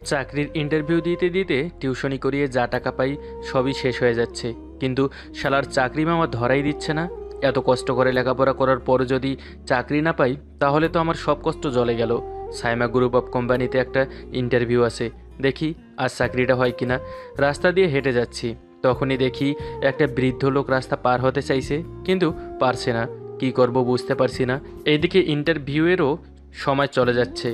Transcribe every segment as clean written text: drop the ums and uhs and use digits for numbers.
চাকরির ইন্টারভিউ দিতে দিতে টিউশনি করিয়ে যা টাকা পাই সবই শেষ হয়ে যাচ্ছে, কিন্তু শালার চাকরি মামা ধরাই দিচ্ছে না। এত কষ্ট করে লেখাপড়া করার পরও যদি চাকরি না পাই তাহলে তো আমার সব কষ্ট জলে গেল। সাইমা গ্রুপ অফ কোম্পানিতে একটা ইন্টারভিউ আছে, দেখি আজ চাকরিটা হয় কিনা। রাস্তা দিয়ে হেঁটে যাচ্ছি, তখনই দেখি একটা বৃদ্ধ লোক রাস্তা পার হতে চাইছে, কিন্তু পারছে না। কি করব বুঝতে পারছি না। এইদিকে ইন্টারভিউয়েরও সময় চলে যাচ্ছে।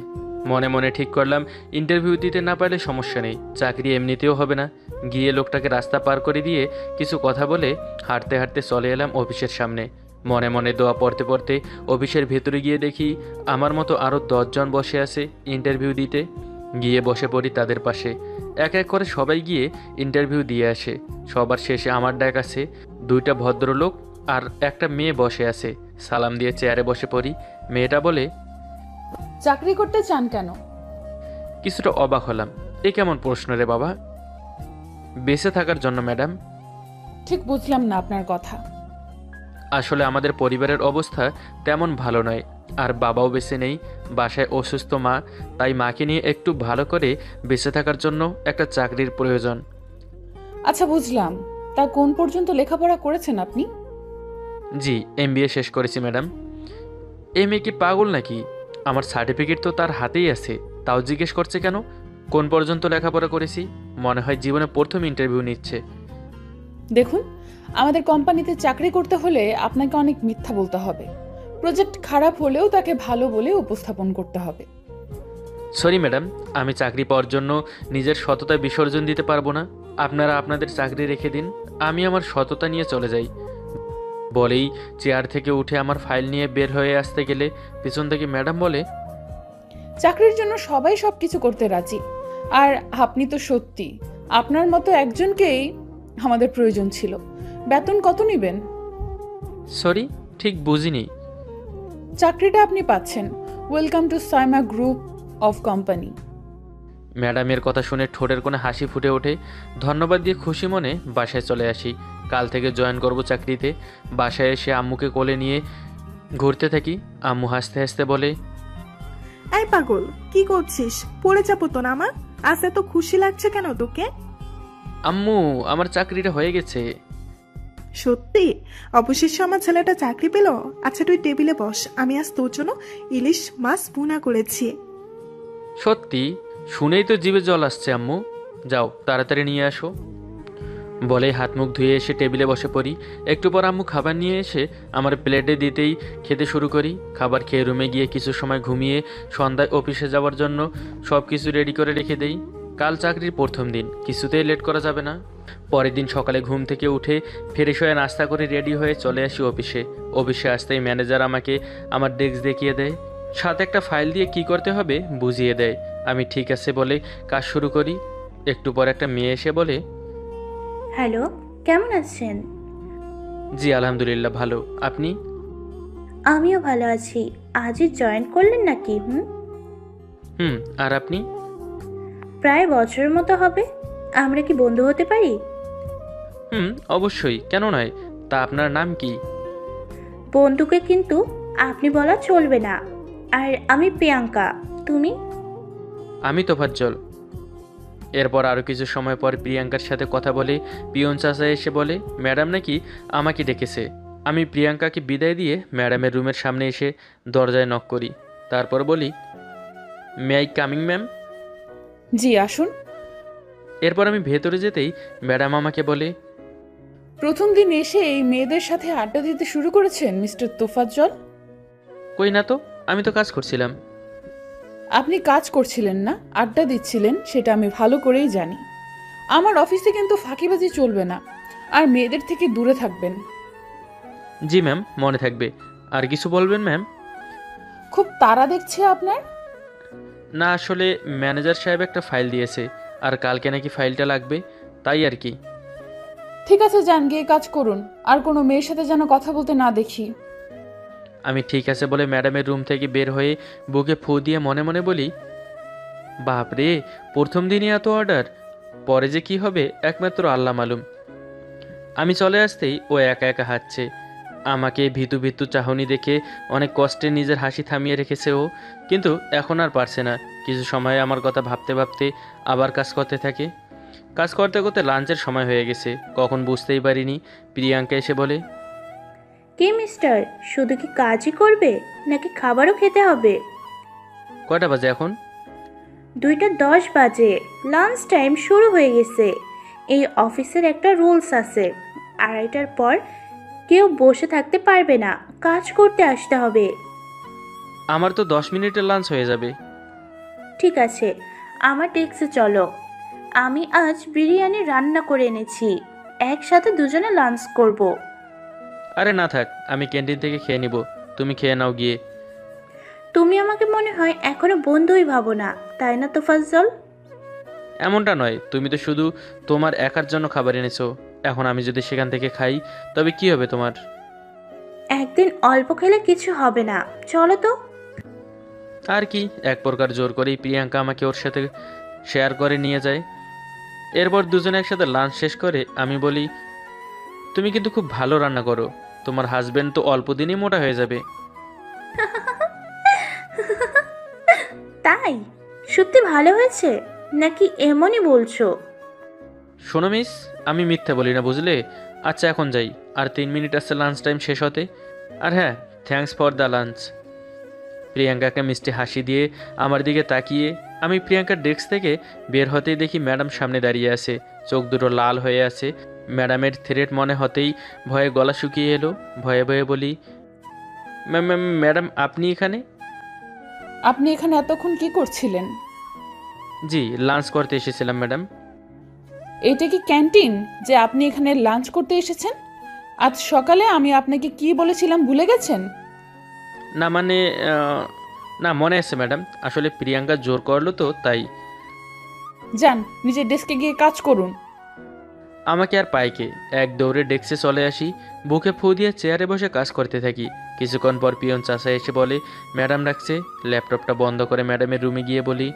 মনে মনে ঠিক করলাম, ইন্টারভিউ দিতে না পারলে সমস্যা নেই, চাকরি এমনিতেও হবে না। গিয়ে লোকটাকে রাস্তা পার করে দিয়ে কিছু কথা বলে হাঁটতে হাঁটতে চলে এলাম অফিসের সামনে। মনে মনে দোয়া পড়তে পড়তে অফিসের ভেতরে গিয়ে দেখি আমার মতো আরও 10 জন বসে আছে ইন্টারভিউ দিতে। গিয়ে বসে পড়ি তাদের পাশে। এক এক করে সবাই গিয়ে ইন্টারভিউ দিয়ে আসে। সবার শেষে আমার ডাক আছে। দুইটা ভদ্রলোক আর একটা মেয়ে বসে আছে। সালাম দিয়ে চেয়ারে বসে পড়ি। মেয়েটা বলে, চাকরি করতে চান কেন? কিছুটা অবাক হলাম। এ কেমন প্রশ্ন রে বাবা? বেঁচে থাকার জন্য ম্যাডাম। ঠিক বুঝলাম না আপনার কথা। আসলে আমাদের পরিবারের অবস্থা তেমন ভালো নয়, আর বাবাও বেঁচে নেই, বাসায় অসুস্থ মা, তাই মাকে নিয়ে একটু ভালো করে বেঁচে থাকার জন্য একটা চাকরির প্রয়োজন। আচ্ছা বুঝলাম। তা কোন পর্যন্ত লেখাপড়া করেছেন আপনি? জি, এমবিএ শেষ করেছি ম্যাডাম। এই মেয়ে কি পাগল নাকি? আমার সার্টিফিকেট তো তার হাতেই আছে, তাও জিজ্ঞেস করছে কেন কোন পর্যন্ত লেখাপড়া করেছি। মনে হয় জীবনে প্রথম ইন্টারভিউ নিচ্ছে। দেখুন, আমাদের কোম্পানিতে চাকরি করতে হলে আপনাকে অনেক মিথ্যা বলতে হবে। প্রজেক্ট খারাপ হলেও তাকে ভালো বলে উপস্থাপন করতে হবে। সরি ম্যাডাম, আমি চাকরি পাওয়ার জন্য নিজের সততা বিসর্জন দিতে পারবো না। আপনারা আপনাদের চাকরি রেখে দিন, আমি আমার সততা নিয়ে চলে যাই। বলেই চেয়ার থেকে উঠে আমার ফাইল নিয়ে বের হয়ে আসতে গেলে পিছন থেকে ম্যাডাম বলে, চাকরির জন্য সবাই সবকিছু করতে রাজি, আর আপনি তো সত্যি আপনার মতো একজনকেই আমাদের প্রয়োজন ছিল। বেতন কত নেবেন? সরি, ঠিক বুঝিনি। চাকরিটা আপনি পাচ্ছেন। Welcome to Saima group of company. ম্যাডামের কথা শুনে ঠোঁটের কোণে হাসি ফুটে ওঠে। ধন্যবাদ দিয়ে খুশি মনে বাসায় চলে আসি। কাল থেকে জয়েন করব চাকরিতে। বাসায় এসে আম্মুকে কোলে নিয়ে ঘুরতে থাকি। আম্মু হাসতে হাসতে বলে, এই পাগল, কি করছিস? পড়ে যাবো তো না আমার। আজ এত খুশি লাগছে কেন তোকে? আম্মু, আমার চাকরিটা হয়ে গেছে। সত্যি? অবশেষে আমার ছেলেটা চাকরি পেল। আচ্ছা তুই টেবিলে বস, আমি আজ তোর জন্য ইলিশ মাছ ভুনা করেছি। সত্যি? শুনেই তো জিভে জল আসছে আম্মু। যাও তাড়াতাড়ি নিয়ে আসো। বলেই হাত মুখ ধুয়ে এসে টেবিলে বসে পড়ি। একটু পর আম্মু খাবার নিয়ে এসে আমার প্লেটে দিতেই খেতে শুরু করি। খাবার খেয়ে রুমে গিয়ে কিছু সময় ঘুমিয়ে সন্ধ্যায় অফিসে যাওয়ার জন্য সব কিছু রেডি করে রেখে দেই। কাল চাকরির প্রথম দিন, কিছুতেই লেট করা যাবে না। পরের দিন সকালে ঘুম থেকে উঠে ফ্রেশ হয়ে নাস্তা করে রেডি হয়ে চলে আসি অফিসে। অফিসে আসতেই ম্যানেজার আমাকে আমার ডেস্ক দেখিয়ে দেয়, সাথে একটা ফাইল দিয়ে কি করতে হবে বুঝিয়ে দেয়। আমি ঠিক আছে বলে কাজ শুরু করি। একটু পর একটা মেয়ে এসে বলে, হ্যালো, কেমন আছেন? জি আলহামদুলিল্লাহ ভালো, আপনি? আমিও ভালো আছি। আজই জয়েন করলেন নাকি? হুম, আর আপনি? প্রায় বছরের মতো হবে। আমরা কি বন্ধু হতে পারি? হুম, অবশ্যই, কেন নয়। তা আপনার নাম কি? বন্ধুকে কিন্তু আপনি বলা চলবে না। আর আমি প্রিয়াঙ্কা, তুমি? আমি তোফাজ্জল। এরপর আরও কিছু সময় পর প্রিয়াঙ্কার সাথে কথা বলে পিয়ন চাচা এসে বলে ম্যাডাম নাকি আমাকে ডেকেছে। আমি প্রিয়াঙ্কাকে বিদায় দিয়ে ম্যাডামের রুমের সামনে এসে দরজায় নক করি। তারপর বলি, মে আই কামিং ম্যাম? জি আসুন। এরপর আমি ভেতরে যেতেই ম্যাডাম আমাকে বলে, প্রথম দিন এসে এই মেয়েদের সাথে আড্ডা দিতে শুরু করেছেন মিস্টার তোফাজ্জল? কই না তো, আমি তো কাজ করছিলাম। আপনি কাজ করছিলেন না, আড্ডা দিচ্ছিলেন, সেটা আমি ভালো করেই জানি। আমার অফিসে কিন্তু ফাঁকিবাজি চলবে না, আর মেয়েদের থেকে দূরে থাকবেন। জি ম্যাম, মনে থাকবে। আর কিছু বলবেন ম্যাম? খুব তাড়া দেখছে আপনার। না, আসলে ম্যানেজার সাহেব একটা ফাইল দিয়েছে, আর কালকে নাকি ফাইলটা লাগবে, তাই আর কি। ঠিক আছে, যান গিয়ে কাজ করুন, আর কোনো মেয়ের সাথে যেন কথা বলতে না দেখি। আমি ঠিক আছে বলে ম্যাডামের রুম থেকে বের হয়ে বুকে ফু দিয়ে মনে মনে বলি, বাপরে, প্রথম দিনই এত অর্ডার, পরে যে কি হবে একমাত্র আল্লাহ মালুম। আমি চলে আসতেই ও একা একা হাঁটছে। আমাকে ভীতু ভীতু চাহনি দেখে অনেক কষ্টে নিজের হাসি থামিয়ে রেখেছে ও, কিন্তু এখন আর পারছে না। কিছু সময় আমার কথা ভাবতে ভাবতে আবার কাজ করতে থাকে। কাজ করতে করতে লাঞ্চের সময় হয়ে গেছে, কখন বুঝতেই পারিনি। প্রিয়াঙ্কা এসে বলে, কি মিস্টার, শুধু কি কাজই করবে নাকি খাবারও খেতে হবে? কয়টা বাজে এখন? 2:10 বাজে, লাঞ্চ টাইম শুরু হয়ে গেছে। এই অফিসের একটা রুলস আছে, 2:30টার পর কেউ বসে থাকতে পারবে না, কাজ করতে আসতে হবে। আমার তো 10 মিনিটের লাঞ্চ হয়ে যাবে। ঠিক আছে, আমার ডেস্কে চলো। আমি আজ বিরিয়ানি রান্না করে এনেছি, একসাথে দুজনে লাঞ্চ করব। আরে না থাক, আমি ক্যান্টিন থেকে খেয়ে নিব, তুমি খেয়ে নাও গিয়ে। তুমি আমাকে মনে হয় এখনো বন্ধুই ভাবো না, তাই না তোফাজ্জল? এমনটা নয়, তুমি তো শুধু তোমার একার জন্য খাবার এনেছো। এখন আমি যদি সেখান থেকে খাই তবে কি হবে তোমার? একদিন অল্প খেলে কিছু হবে না, চলো তো। আর কি, এক প্রকার জোর করেই প্রিয়াঙ্কা আমাকে ওর সাথে শেয়ার করে নিয়ে যায়। এরপর দুজনে একসাথে লাঞ্চ শেষ করে আমি বলি, তুমি কিন্তু খুব ভালো রান্না করো, তোমার হাজবেন্ড তো অল্প দিনেই মোটা হয়ে যাবে। তাই? সত্যি ভালো হয়েছে নাকি এমনই বলছো? শোনো মিস, আমি মিথ্যা বলি না বুঝলে। আচ্ছা এখন যাই, আর 3 মিনিট আছে লাঞ্চ টাইম শেষ হতে। আর হ্যাঁ, থ্যাঙ্কস ফর দ্য লাঞ্চ। প্রিয়াঙ্কাকে মিষ্টি হাসি দিয়ে আমার দিকে তাকিয়ে আমি প্রিয়াঙ্কার ডেস্ক থেকে বের হতেই দেখি ম্যাডাম সামনে দাঁড়িয়ে আছে, চোখ দুটো লাল হয়ে আছে। ম্যাডামের থ্রেট মনে হতেই ভয়ে গলা শুকিয়ে এলো। ভয়ে ভয়ে বলি, ম্যাডাম আপনি এখানে? আপনি এখানে এতক্ষণ কি করছিলেন? জি, লাঞ্চ করতে এসেছিলাম ম্যাডাম। এটা কি ক্যান্টিন যে আপনি এখানে লাঞ্চ করতে এসেছেন? আজ সকালে আমি আপনাকে কি বলেছিলাম ভুলে গেছেন? না মানে না, মনে আছে ম্যাডাম, আসলে প্রিয়াঙ্কা জোর করলো তো তাই। যান নিজের ডেস্কে গিয়ে কাজ করুন। আমাকে আর পাইকে এক দৌড়ে ডেস্কে চলে আসি, বুকে ফু দিয়ে চেয়ারে বসে কাজ করতে থাকি। কিছুক্ষণ পর পিয়ন চাচা এসে বলে ম্যাডাম ডাকছে। ল্যাপটপটা বন্ধ করে ম্যাডামের রুমে গিয়ে বলি,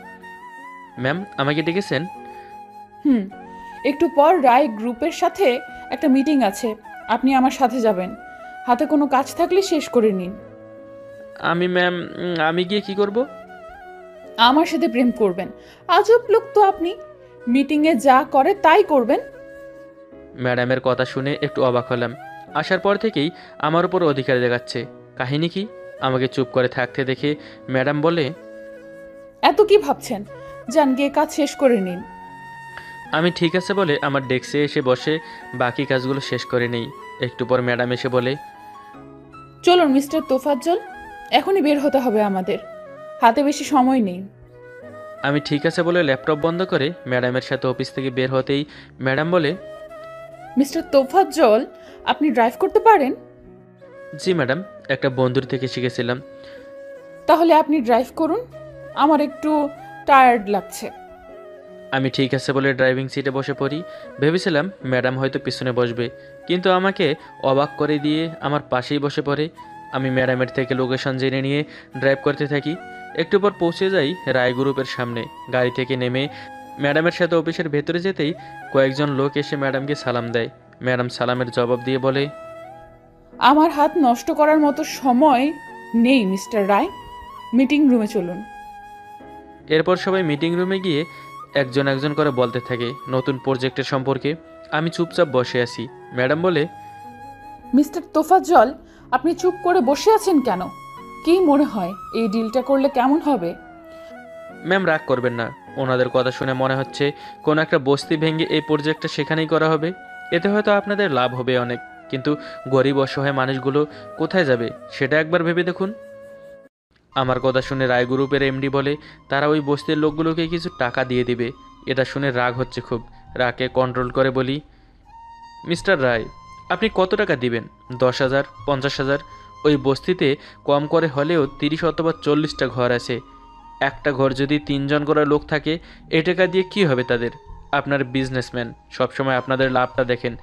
ম্যাম আমাকে ডেকেছেন? হুম, একটু পর রায় গ্রুপের সাথে একটা মিটিং আছে, আপনি আমার সাথে যাবেন। হাতে কোনো কাজ থাকলে শেষ করে নিন। আমি ম্যাম, আমি গিয়ে কি করব? আমার সাথে প্রেম করবেন? আজব লোক তো আপনি, মিটিংয়ে যা করে তাই করবেন। ম্যাডামের কথা শুনে একটু অবাক হলাম। আসার পর থেকেই আমার উপর অধিকার দেখাচ্ছে। কাহিনী কি? আমাকে চুপ করে থাকতে দেখে ম্যাডাম বলে, এত কি ভাবছেন, যান গিয়ে কাজ শেষ করে নিন। আমি ঠিক আছে বলে আমার ডেস্কে এসে বসে বাকি কাজগুলো শেষ করে নেই। একটু পর ম্যাডাম এসে বলে, চলুন মিস্টার তোফাজ্জল, এখনই বের হতে হবে আমাদের, হাতে বেশি সময় নেই। আমি ঠিক আছে বলে ল্যাপটপ বন্ধ করে ম্যাডামের সাথে অফিস থেকে বের হতেই ম্যাডাম বলে, মিস্টার তোফাজ্জল, আপনি ড্রাইভ করতে পারেন? জি ম্যাডাম, একটা বন্ধুর থেকে শিখেছিলাম। তাহলে আপনি ড্রাইভ করুন, আমার একটু টায়ার্ড লাগছে। আমি ঠিক আছে বলে ড্রাইভিং সিটে বসে পড়ি। ভেবেছিলাম ম্যাডাম হয়তো পিছনে বসবে, কিন্তু আমাকে অবাক করে দিয়ে আমার পাশেই বসে পড়ে। আমি ম্যাডামের থেকে লোকেশন জেনে নিয়ে ড্রাইভ করতে থাকি। একটু পর পৌঁছে যাই রায় গ্রুপের সামনে। গাড়ি থেকে নেমে ম্যাডামের সাথে অফিসের ভেতরে যেতেই কয়েকজন লোক এসে ম্যাডামকে সালাম দেয়। ম্যাডাম সালামের জবাব দিয়ে বলে, আমার হাত নষ্ট করার মতো সময় নেই মিস্টার রায়, মিটিং রুমে চলুন। এরপর সবাই মিটিং রুমে গিয়ে একজন একজন করে বলতে থাকে নতুন প্রজেক্টের সম্পর্কে। আমি চুপচাপ বসে আছি। ম্যাডাম বলে, মিস্টার তোফাজ্জল, আপনি চুপ করে বসে আছেন কেন? কি মনে হয় এই ডিলটা করলে কেমন হবে? ম্যাম রাগ করবেন না, ওনাদের কথা শুনে মনে হচ্ছে কোনো একটা বস্তি ভেঙে এই প্রজেক্টটা সেখানেই করা হবে। এতে হয়তো আপনাদের লাভ হবে অনেক, কিন্তু গরিব অসহায় মানুষগুলো কোথায় যাবে সেটা একবার ভেবে দেখুন। আমার কথা শুনে রায় গ্রুপের এমডি বলে তারা ওই বস্তির লোকগুলোকে কিছু টাকা দিয়ে দিবে। এটা শুনে রাগ হচ্ছে খুব। রাগকে কন্ট্রোল করে বলি, মিস্টার রায় আপনি কত টাকা দিবেন? 10,000, 50,000? ওই বস্তিতে কম করে হলেও 30 অথবা 40টা ঘর আছে। একটা ঘর যদি 3 জন করে লোক থাকে, এ টাকা দিয়ে কী হবে তাদের? আপনার বিজনেসম্যান, সবসময় আপনাদের লাভটা দেখেন।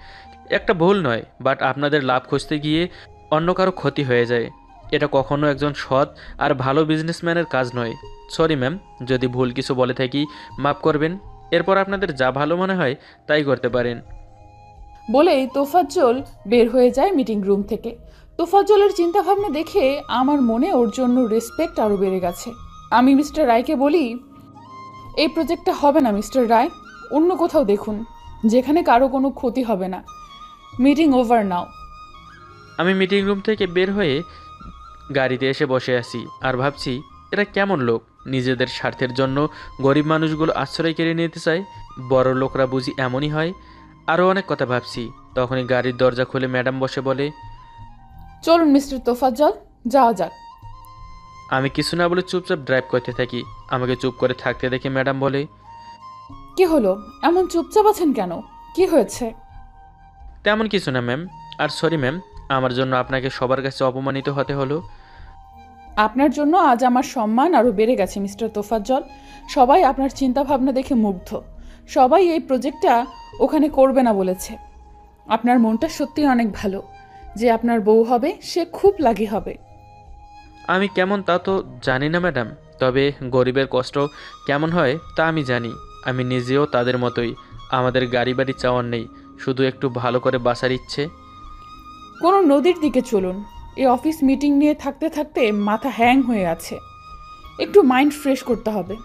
একটা ভুল নয়, বাট আপনাদের লাভ খুঁজতে গিয়ে অন্য কারো ক্ষতি হয়ে যায়। এটা কখনো একজন সৎ আর ভালো বিজনেসম্যানের কাজ নয়। সরি ম্যাম, যদি ভুল কিছু বলে থাকি মাফ করবেন। এরপর আপনাদের যা ভালো মনে হয় তাই করতে পারেন। বলেই তোফাজ্জল বের হয়ে যায় মিটিং রুম থেকে। তোফাজ্জলের চিন্তাভাবনা দেখে আমার মনে ওর জন্য রেসপেক্ট আরও বেড়ে গেছে। আমি মিস্টার রায়কে বলি, এই প্রজেক্টটা হবে না মিস্টার রায়, অন্য কোথাও দেখুন যেখানে কারো কোনো ক্ষতি হবে না। মিটিং ওভার নাও। আমি মিটিং রুম থেকে বের হয়ে গাড়িতে এসে বসে আছি আর ভাবছি, এরা কেমন লোক, নিজেদের স্বার্থের জন্য গরিব মানুষগুলো আশ্রয় কেড়ে নিতে চায়। বড় লোকরা বুঝি এমনই হয়। আরও অনেক কথা ভাবছি, তখনই গাড়ির দরজা খুলে ম্যাডাম বসে বলে, চলুন মিস্টার তোফাজ্জল, যাওয়া যাক। আমি কিছু না বলে চুপচাপ ড্রাইভ করতে থাকি। আমাকে চুপ করে থাকতে দেখে ম্যাডাম বলে, কি হলো, এমন চুপচাপ আছেন কেন? কি হয়েছে? তেমন কিছু না ম্যাম। আর সরি ম্যাম, আমার জন্য আপনাকে সবার কাছে অপমানিত হতে হলো। আপনার জন্য আজ আমার সম্মান আরও বেড়ে গেছে মিস্টার তোফাজ্জল। সবাই আপনার চিন্তাভাবনা দেখে মুগ্ধ। সবাই এই প্রজেক্টটা ওখানে করবে না বলেছে। আপনার মনটা সত্যি অনেক ভালো। যে আপনার বউ হবে সে খুব লাগি হবে। আমি কেমন তা তো জানি না ম্যাডাম, তবে গরিবের কষ্ট কেমন হয় তা আমি জানি। আমি নিজেও তাদের মতোই। আমাদের গাড়ি বাড়ি চাওয়ার নেই, শুধু একটু ভালো করে বাসার ইচ্ছে। কোনো নদীর দিকে চলুন। এই অফিস মিটিং নিয়ে থাকতে থাকতে মাথা হ্যাং হয়ে আছে, একটু মাইন্ড ফ্রেশ করতে হবে।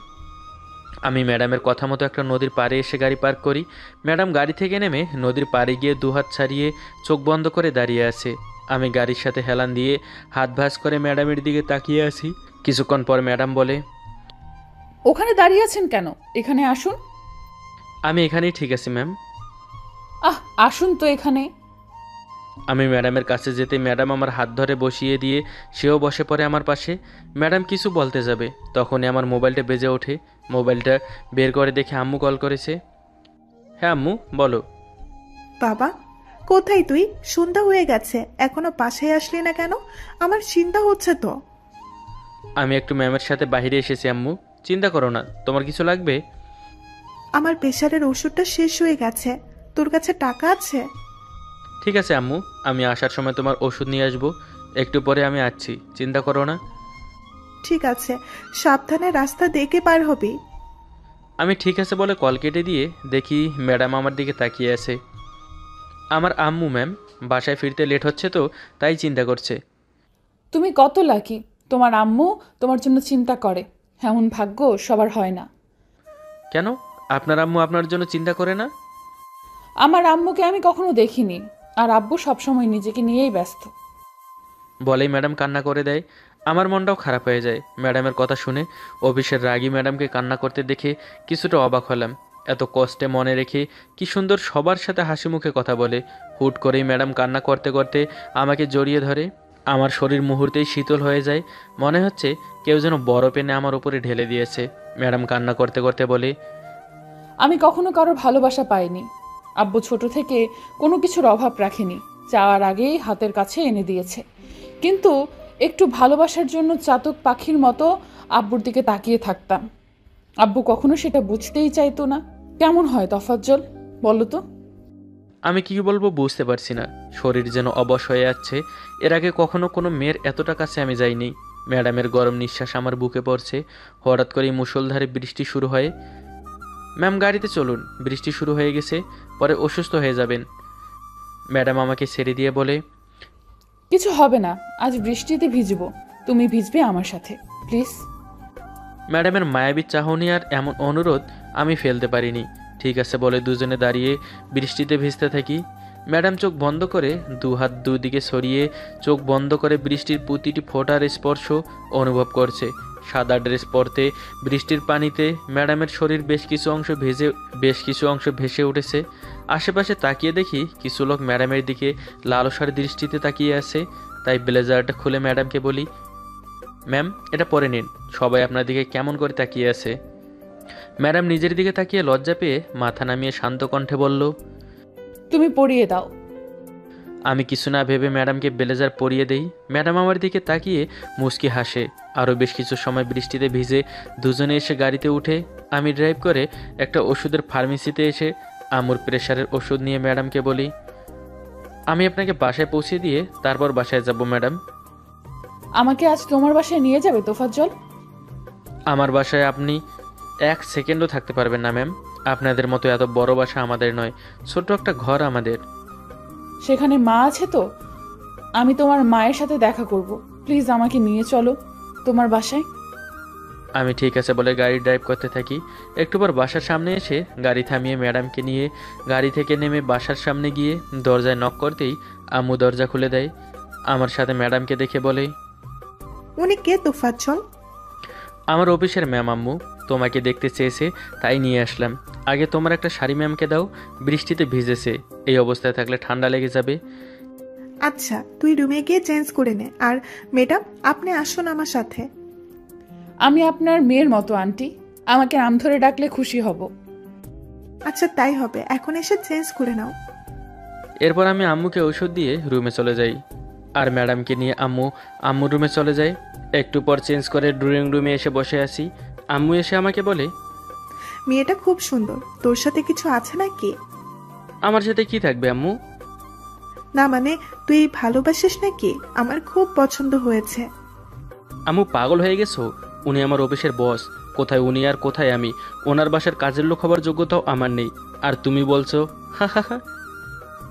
আমি ম্যাডামের কথা মতো একটা নদীর পাড়ে এসে গাড়ি পার্ক করি। ম্যাডাম গাড়ি থেকে নেমে নদীর পাড়ে গিয়ে দুহাত ছাড়িয়ে চোখ বন্ধ করে দাঁড়িয়ে আছে। আমি গাড়ির সাথে হেলান দিয়ে হাত ভাঁজ করে ম্যাডামের দিকে তাকিয়ে আছি। কিছুক্ষণ পর ম্যাডাম বলে, ওখানে দাঁড়িয়ে আছেন কেন? এখানে আসুন। আমি এখানেই ঠিক আছি ম্যাম। আসুন তো এখানে। আমি ম্যাডামের কাছে যেতে ম্যাডাম আমার হাত ধরে বসিয়ে দিয়ে সেও বসে পড়ে আমার পাশে। ম্যাডাম কিছু বলতে যাবে, তখনই আমার মোবাইলটা বেজে ওঠে। মোবাইলটা বের করে দেখে আম্মু কল করেছে। হ্যাঁ আম্মু, বলো। বাবা, কোথায় তুই? সন্ধ্যা হয়ে গেছে, এখনো বাসায় আসলি না কেন? আমার চিন্তা হচ্ছে তো। আমি একটু ম্যামের সাথে বাইরে এসেছি আম্মু, চিন্তা করো না। তোমার কিছু লাগবে? আমার প্রেশারের ওষুধটা শেষ হয়ে গেছে, তোর কাছে টাকা আছে? ঠিক আছে আম্মু, আমি আসার সময় তোমার ওষুধ নিয়ে আসবো। একটু পরে আমি আসছি, চিন্তা করো না। ঠিক আছে, সাবধানে রাস্তা দেখে পার হবি। আমি ঠিক আছে বলে কল কেটে দিয়ে দেখি ম্যাডাম আমার দিকে তাকিয়ে আছে। আমার আম্মু ম্যাম, বাসায় ফিরতে লেট হচ্ছে তো তাই চিন্তা করছে। তুমি কত লাকি, তোমার আম্মু তোমার জন্য চিন্তা করে। এমন ভাগ্য সবার হয় না। কেন, আপনার আম্মু আপনার জন্য চিন্তা করে না? আমার আম্মুকে আমি কখনো দেখিনি, আর আব্বু সবসময় নিজেকে নিয়েই ব্যস্ত। বলেই ম্যাডাম কান্না করে দেয়। আমার মনটাও খারাপ হয়ে যায় ম্যাডামের কথা শুনে। অফিসের রাগী ম্যাডামকে কান্না করতে দেখে কিছুটা অবাক হলাম। এত কষ্টে মনে রেখে কি সুন্দর সবার সাথে হাসি মুখে কথা বলে। হুট করেই ম্যাডাম কান্না করতে করতে আমাকে জড়িয়ে ধরে। আমার শরীর মুহূর্তেই শীতল হয়ে যায়, মনে হচ্ছে কেউ যেন বরফ এনে আমার উপরে ঢেলে দিয়েছে। ম্যাডাম কান্না করতে করতে বলে, আমি কখনো কারো ভালোবাসা পাইনি। আব্বু ছোট থেকে কোনো কিছুর অভাব রাখেনি, চাওয়ার আগেই হাতের কাছে এনে দিয়েছে। কিন্তু একটু ভালোবাসার জন্য চাতক পাখির মতো আব্বুর দিকে তাকিয়ে থাকতাম। আব্বু কখনো সেটা বুঝতেই চাইতো না। কেমন হয় তফাজ্জল, বলো তো? আমি কি বলবো বুঝতে পারছি না। শরীর যেন অবশ হয়ে যাচ্ছে। এর আগে কখনো কোনো মেয়ের এতটা কাছে আমি যাইনি। ম্যাডামের গরম নিঃশ্বাস আমার বুকে পড়ছে। হঠাৎ করেই মুষলধারে বৃষ্টি শুরু হয়। ম্যাম গাড়িতে চলুন, বৃষ্টি শুরু হয়ে গেছে, পরে অসুস্থ হয়ে যাবেন। ম্যাডাম আমাকে ছেড়ে দিয়ে বলে, কিছু হবে না, আজ বৃষ্টিতে ভিজবো, তুমি ভিজবে আমার সাথে, প্লিজ। ম্যাডামের মায়াবী চাহনি আর এমন অনুরোধ আমি ফেলতে পারিনি। ঠিক আছে বলে দুজনে দাঁড়িয়ে বৃষ্টিতে ভিজতে থাকি। ম্যাডাম চোখ বন্ধ করে দুহাত দুদিকে সরিয়ে চোখ বন্ধ করে বৃষ্টির প্রতিটি ফোঁটার স্পর্শ অনুভব করছে। সাদা ড্রেস পরতে বৃষ্টির পানিতে ম্যাডামের শরীর বেশ কিছু অংশ ভেসে উঠেছে। আশেপাশে তাকিয়ে দেখি কিছু লোক ম্যাডামের দিকে লালসার দৃষ্টিতে তাকিয়ে আছে। তাই ব্লেজারটা খুলে ম্যাডামকে বলি, ম্যাম এটা পরে নিন, সবাই আপনার দিকে কেমন করে তাকিয়ে আছে। ম্যাডাম নিজের দিকে তাকিয়ে লজ্জা পেয়ে মাথা নামিয়ে শান্ত কণ্ঠে বলল, তুমি পরিয়ে দাও। আমি কিছু না ভেবে ম্যাডামকে ব্লেজার পরিয়ে দেই। ম্যাডাম আমার দিকে তাকিয়ে মুচকি হাসে। আরও বেশ কিছু সময় বৃষ্টিতে ভিজে দুজনে এসে গাড়িতে উঠে আমি ড্রাইভ করে একটা ওষুধের ফার্মেসিতে এসে আম্মুর প্রেশারের ওষুধ নিয়ে ম্যাডামকে বলি, আমি আপনাকে বাসায় পৌঁছে দিয়ে তারপর বাসায় যাব ম্যাডাম। আমাকে আজ তোমার বাসায় নিয়ে যাবে তোফাজ্জল? আমার বাসায় আপনি এক সেকেন্ডও থাকতে পারবেন না ম্যাম। আপনাদের মতো এত বড় বাসা আমাদের নয়, ছোট্ট একটা ঘর আমাদের। সেখানে মা আছে তো? আমি তোমার মায়ের সাথে দেখা করব, প্লিজ আমাকে নিয়ে চলো তোমার বাসায়। আমি ঠিক আছে বলে গাড়ি ড্রাইভ করতে থাকি। একটু পর বাসার সামনে এসে গাড়ি থামিয়ে ম্যাডামকে নিয়ে গাড়ি থেকে নেমে বাসার সামনে গিয়ে দরজায় নক করতেই আম্মু দরজা খুলে দেয়। আমার সাথে ম্যাডামকে দেখে বলে, উনি কে তোফাজ্জল? আমার অফিসের ম্যাম আম্মু, তোমাকে দেখতে চেয়েছে তাই নিয়ে আসলাম। আগে তোমার একটা শাড়ি ম্যামকে দাও, বৃষ্টিতে ভিজেছে, এই অবস্থায় থাকলে ঠান্ডা লেগে যাবে। আচ্ছা, তুই রুমে গিয়ে চেঞ্জ করে নে। আর ম্যাডাম, আপনি আসুন আমার সাথে। আমি আপনার মেয়ের মতো আন্টি, আমাকে নাম ধরে ডাকলে খুশি হব। আচ্ছা তাই হবে, এখন এসে চেঞ্জ করে নাও। এরপর আমি আম্মুকে ঔষধ দিয়ে রুমে চলে যাই আর ম্যাডামকে নিয়ে আম্মুর রুমে চলে যায়। একটু পর চেঞ্জ করে ড্রয়িং রুমে এসে বসে আছি। আম্মু এসে আমাকে বলে, মেয়েটা খুব সুন্দর, তোর সাথে কিছু আছে নাকি? আমার সাথে কি থাকবে আম্মু? না মানে, তুই ভালোবাসিস নাকি? আমার খুব পছন্দ হয়েছে। আম্মু পাগল হয়ে গেছো? উনি আমার অফিসের বস, কোথায় উনি আর কোথায় আমি? ওনার বাসার কাজের লোক হবার যোগ্যতাও আমার নেই, আর তুমি বলছো হা হা হা।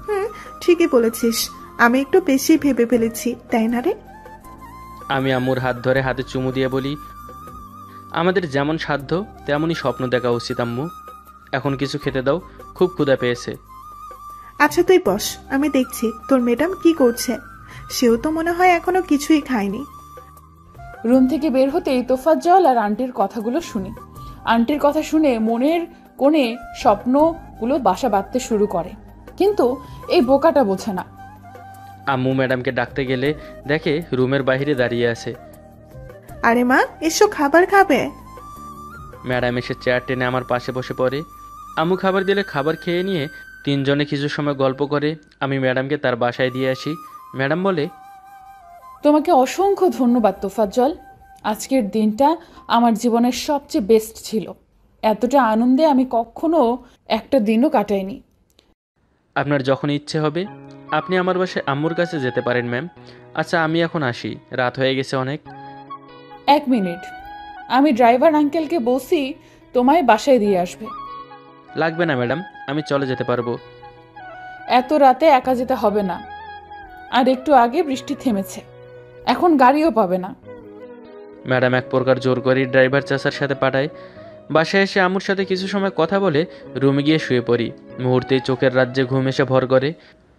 হুম, ঠিকই বলেছিস, আমি একটু বেশি ভেবে ফেলেছি, তাই না রে? আমি আম্মুর হাত ধরে হাতে চুমু দিয়ে বলি, আমাদের যেমন সাধ্য তেমনই স্বপ্ন দেখা উচিত আম্মু। এখন কিছু খেতে দাও, খুব ক্ষুধা পেয়েছে। আচ্ছা তুই বস, আমি দেখছি তোর ম্যাডাম কি করছে। সেও তো মনে হয় এখনো কিছুই খায়নি। রুম থেকে বের হতেই তোফাজ্জল আর আন্টির কথাগুলো শুনি। আন্টির কথা শুনে মনের কোণে স্বপ্নগুলো বাসা বাঁধতে শুরু করে, কিন্তু এই বোকাটা বোঝে না। আম্মু ম্যাডামকে ডাকতে গেলে দেখে রুমের বাইরে দাঁড়িয়ে আছে। আরে মা, এসো খাবার খাবে। ম্যাডাম এসে চেয়ার টেনে আমার পাশে বসে পড়ে। আম্মু খাবার দিলে খাবার খেয়ে নিয়ে তিনজনে কিছু সময় গল্প করে আমি ম্যাডামকে তার বাসায় দিয়ে আসি। ম্যাডাম বলে, তোমাকে অসংখ্য ধন্যবাদ তোফাজ্জল, আজকের দিনটা আমার জীবনের সবচেয়ে বেস্ট ছিল। এতটা আনন্দে আমি কখনো একটা দিনও কাটাইনি। আপনার যখন ইচ্ছে হবে আপনি আমার বাসায় আম্মুর কাছে যেতে পারেন ম্যাম। আচ্ছা আমি এখন আসি, রাত হয়ে গেছে অনেক। 1 মিনিট, আমি ড্রাইভার আঙ্কেলকে বলছি তোমায় বাসায় দিয়ে আসবে। লাগবে না ম্যাডাম, আমি চলে যেতে পারবো। এত রাতে একা যেতে হবে না, আর একটু আগে বৃষ্টি থেমেছে, এখন গাড়িও পাবে না। ম্যাডাম এক প্রকার জোর করে ড্রাইভার চাচার সাথে পাঠায়। বাসায় এসে আম্মুর সাথে কিছু সময় কথা বলে রুমে গিয়ে শুয়ে পড়ি। মুহূর্তেই চোখের রাজ্যে ঘুম এসে ভর করে।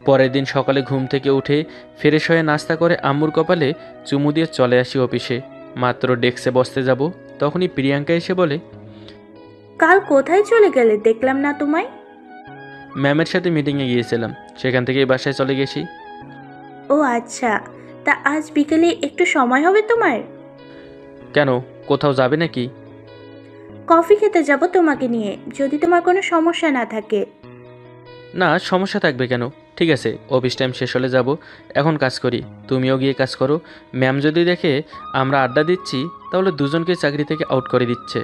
পরের দিন সকালে ঘুম থেকে উঠে ফ্রেশ হয়ে নাস্তা করে আম্মুর কপালে চুমু দিয়ে চলে আসি অফিসে। মাত্র ডেস্কে বসতে যাব তখনই প্রিয়াঙ্কা এসে বলে, কাল কোথায় চলে গেলে, দেখলাম না তোমায়। ম্যামের সাথে মিটিংয়ে গিয়েছিলাম, সেখান থেকেই বাসায় চলে গেছি। ও আচ্ছা, তা আজ বিকেলে একটু সময় হবে তোমার? কেন, কোথাও যাবে নাকি? কফি খেতে যাব তোমাকে নিয়ে, যদি তোমার কোনো সমস্যা না থাকে। না, সমস্যা থাকবে কেন? ঠিক আছে, অফিস টাইম শেষ হলে যাব। এখন কাজ করি, তুমিও গিয়ে কাজ করো। ম্যাম যদি দেখে আমরা আড্ডা দিচ্ছি তাহলে দুজনকে চাকরি থেকে আউট করে দিচ্ছে।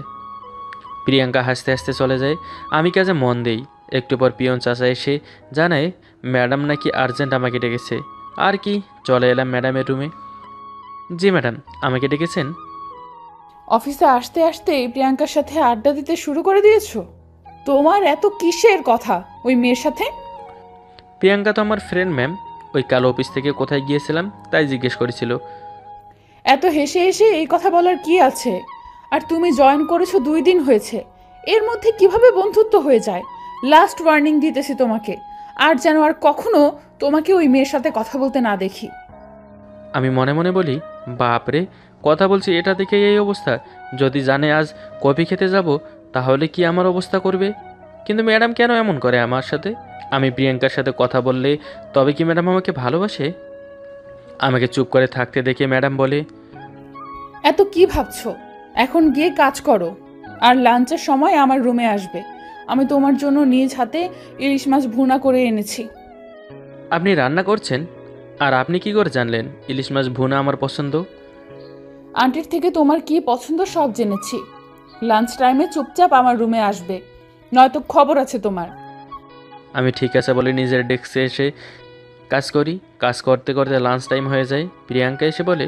প্রিয়াঙ্কা হাসতে হাসতে চলে যায়। আমি কাজে মন দেই। একটু পর পিয়ন চাচা এসে জানায় ম্যাডাম নাকি আর্জেন্ট আমাকে ডেকেছে। আর কি, চলে এলাম ম্যাডামের রুমে। জি ম্যাডাম, আমাকে ডেকেছেন? অফিসে আসতে আসতে প্রিয়াঙ্কার সাথে আড্ডা দিতে শুরু করে দিয়েছো? তোমার এত কিসের কথা ওই মেয়ের সাথে? প্রিয়াঙ্কা তো আমার ফ্রেন্ড ম্যাম, ওই কাল অফিস থেকে কোথায় গিয়েছিলাম তাই জিজ্ঞেস করেছিল। এত হেসে হেসে এই কথা বলার কি আছে? আর তুমি জয়েন করেছো 2 দিন হয়েছে, এর মধ্যে কিভাবে বন্ধুত্ব হয়ে যায়? লাস্ট ওয়ার্নিং দিতেছি তোমাকে, আর যেন আর কখনো তোমাকে ওই মেয়ের সাথে কথা বলতে না দেখি। আমি মনে মনে বলি, বাপরে, কথা বলছি এটা দেখে এই অবস্থা। যদি জানে আজ কফি খেতে যাব তাহলে কি আমার অবস্থা করবে? কিন্তু ম্যাডাম কেন এমন করে আমার সাথে? আমি প্রিয়াঙ্কার সাথে কথা বললে তবে কি ম্যাডাম আমাকে ভালোবাসে? আমাকে চুপ করে থাকতে দেখে ম্যাডাম বলে, এত কি ভাবছো? এখন গিয়ে কাজ করো, আর লাঞ্চের সময় আমার রুমে আসবে। আমি তোমার জন্য নিজ হাতে ইলিশ মাছ ভুনা করে এনেছি। আপনি রান্না করছেন? আর আপনি কি করে জানলেন ইলিশ মাছ ভুনা আমার পছন্দ? আন্টির থেকে তোমার কি পছন্দ সব জেনেছি। লাঞ্চ টাইমে চুপচাপ আমার রুমে আসবে, নয়তো খবর আছে তোমার। আমি ঠিক আছে বলে নিজের ডেস্কে এসে কাজ করি। কাজ করতে করতে লাঞ্চ টাইম হয়ে যায়। প্রিয়াঙ্কা এসে বলে,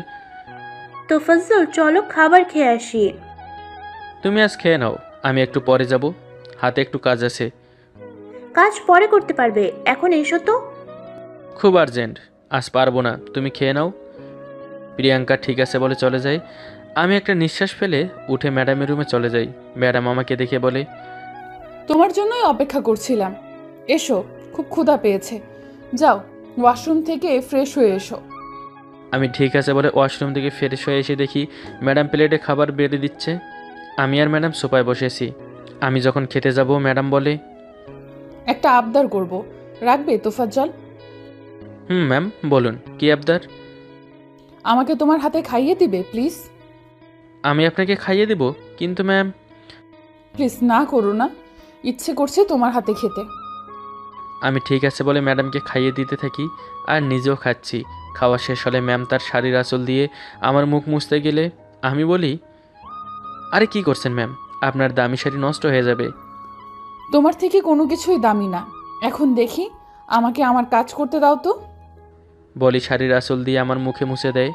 তোফাজ্জল, চলো খাবার খেয়ে আসি। তুমি আজ খেয়ে নাও, আমি একটু পরে যাব, হাতে একটু কাজ আছে। কাজ পরে করতে পারবে, এখন এসো তো। খুব আর্জেন্ট। আজ পারবো না, তুমি খেয়ে নাও। প্রিয়াঙ্কা ঠিক আছে বলে চলে যায়। আমি একটা নিঃশ্বাস ফেলে উঠে ম্যাডামের রুমে চলে যাই। ম্যাডাম আমাকে দেখে বলে, তোমার জন্যই অপেক্ষা করছিলাম। এসো, খুব ক্ষুধা পেয়েছে। যাও, ওয়াশরুম থেকে ফ্রেশ হয়ে এসো। আমি ঠিক আছে বলে ওয়াশরুম থেকে ফ্রেশ হয়ে এসে দেখি ম্যাডাম প্লেটে খাবার বেড়ে দিচ্ছে। আমি আর ম্যাডাম সোফায় বসেছি। আমি যখন খেতে যাব ম্যাডাম বলে, একটা আবদার করব, রাখবে তোফাজ্জল? ম্যাম বলুন, কি আবদার? আমাকে তোমার হাতে খাইয়ে দিবে প্লিজ? আমি আপনাকে খাইয়ে দেব, কিন্তু ম্যাম। প্লিজ না করো না, ইচ্ছে করছে তোমার হাতে খেতে। আমি ঠিক আছে বলে ম্যাডামকে খাইয়ে দিতে থাকি আর নিজেও খাচ্ছি। খাওয়া শেষ হলে ম্যাম তার শাড়ির আঁচল দিয়ে আমার মুখ মুছতে গেলে আমি বলি, আরে কি করছেন ম্যাম, আপনার দামি শাড়ি নষ্ট হয়ে যাবে। তোমার থেকে কোনো কিছুই দামি না। এখন দেখি, আমাকে আমার কাজ করতে দাও তো। বলি শাড়ির আঁচল দিয়ে আমার মুখে মুছে দেয়।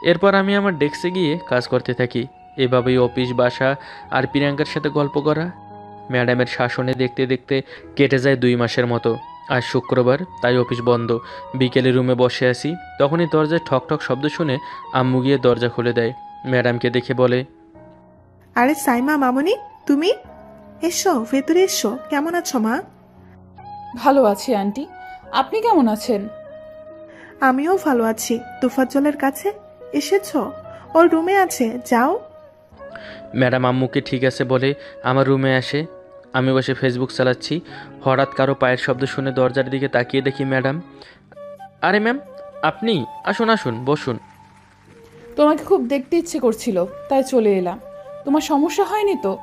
এরপর আমি আমার ডেস্কে গিয়ে কাজ করতে থাকি। এভাবেই অফিস, বাসা আর প্রিয়াঙ্কার সাথে গল্প করা ম্যাডামের শাসনে দেখতে দেখতে কেটে যায় 2 মাসের মতো। আজ শুক্রবার, তাই অফিস বন্ধ। বিকেলে রুমে বসে আছি, তখনই দরজায় ঠক ঠক শব্দ শুনে আম্মু গিয়ে দরজা খুলে দেয়। ম্যাডামকে দেখে বলে, আরে সাইমা মামনি, তুমি এসো, ভেতরে এসো। কেমন আছো মা? ভালো আছি আন্টি, আপনি কেমন আছেন? আমিও ভালো আছি। তোফাজ্জলের কাছে এসেছো? ওর রুমে আছে, যাও। ম্যাডাম আম্মুকে ঠিক আছে বলে আমার রুমে আসে। আমি বসে ফেসবুক চালাচ্ছি। হঠাৎ কারো পায়ের শব্দ শুনে দরজার দিকে তাকিয়ে দেখি ম্যাডাম। আরে ম্যাম, আপনি? আসুন আসুন, বসুন। তোমাকে খুব দেখতে ইচ্ছে করছিল, তাই চলে এলাম। তোমার সমস্যা হয়নি তো?